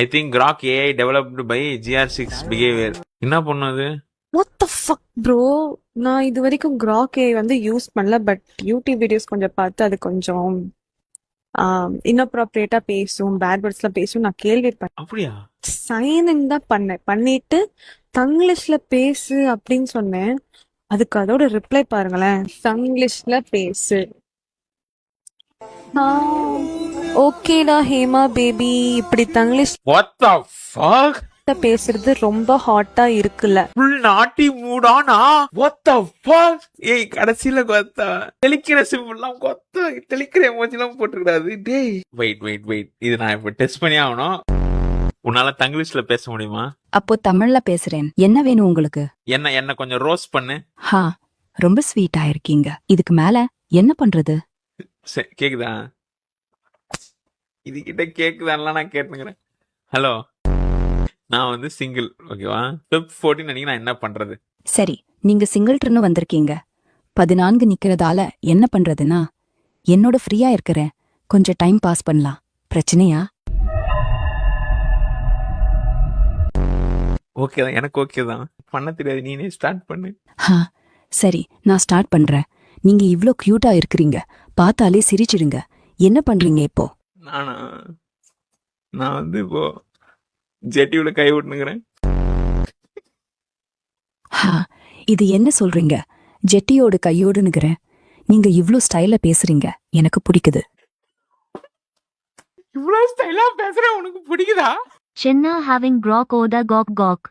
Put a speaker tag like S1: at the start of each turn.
S1: I think Grok AI developed by GR6 behaviour. என்ன பண்ணுது?
S2: What the fuck bro. நான் இது வரைக்கும் கிராக் ஏ வந்து யூஸ் பண்ணல. பட் யூடியூப் வீடியோஸ் கொஞ்சம் பார்த்து அது கொஞ்சம் இன்அப்ராப்ரியேட்டா பேசும், பேட் வேர்ட்ஸ்ல பேசும் நான் கேள்விப்பட்டேன்.
S1: அப்படியா?
S2: சைன் தான் பண்ணேன். பண்ணிட்டு தங்கிலீஷ்ல பேசு அப்படின்னு சொன்னேன். அதுக்கு அதோட ரிப்ளை பாருங்களேன். தங்கிலீஷ்ல பேசு. ஓகேடா ஹேமா பேபி, இப்படி தங்கிலீஷ்
S1: வாட் த ஃபக்?
S2: பேசுறது ரொம்ப ஹாட்டா இருக்குல்ல.
S1: ஃபுல் நாட்டி மூடானா? What the fuck? ஏய் கடைசில கொத்தா தெளிக்கிற சிம்பிள்லாம் கொத்தா தெளிக்கிற எமோஜிலாம் போட்டுக்கூடாது. டேய் வெயிட் இது நான் இப்ப டெஸ்ட் பண்ணி ஆகணும். உன்னால தங்கிலீஷ்ல பேச முடியுமா?
S3: அப்போ தமிழ்ல பேசுறேன். என்ன வேணும் உங்களுக்கு?
S1: என்ன கொஞ்சம் ரோஸ்ட் பண்ணு.
S3: ஹா, ரொம்ப ஸ்வீட்டா இருக்கீங்க. இதுக்கு மேல என்ன பண்றது?
S1: கேக்குதா? இது கிட்ட கேக்குதான்லாம் நான் கேட்டுக்கிறேன். ஹலோ, நான் வந்து சிங்கிள், ஓகேவா? Feb 14 அன்னைக்கு நான் என்ன பண்றது?
S3: சரி, நீங்க சிங்கிள்ட்ருன்னு வந்திருக்கீங்க. 14 நிக்கிறதால என்ன பண்றதுன்னா, என்னோட ஃப்ரீயா இருக்கிறேன், கொஞ்சம் டைம் பாஸ் பண்ணலாம். பிரச்சனையா?
S1: ஓகே தான், எனக்கு ஓகே தான். பண்ண தெரியாது, நீனே ஸ்டார்ட் பண்ணு.
S3: ஹா, சரி, நான் ஸ்டார்ட் பண்றேன். நீங்க இவ்ளோ கியூட்டா இருக்கிறீங்க, பார்த்தாலே சிரிச்சிடுங்க. என்ன பண்றீங்க இப்போ?
S1: நான் வந்து இப்போ ஜெட்டியோட கை விட்டுனுங்கிறேன்.
S3: ஹா, இது என்ன சொல்றீங்க? ஜெட்டியோடு கையோடுனுக்கிறேன். நீங்க இவ்ளோ ஸ்டைலா பேசுறீங்க, எனக்கு பிடிக்குது.
S1: இவ்வளவு ஸ்டைலா பேசுறேன், உனக்கு பிடிக்குதா?
S4: Chenna having grok oda gok gok.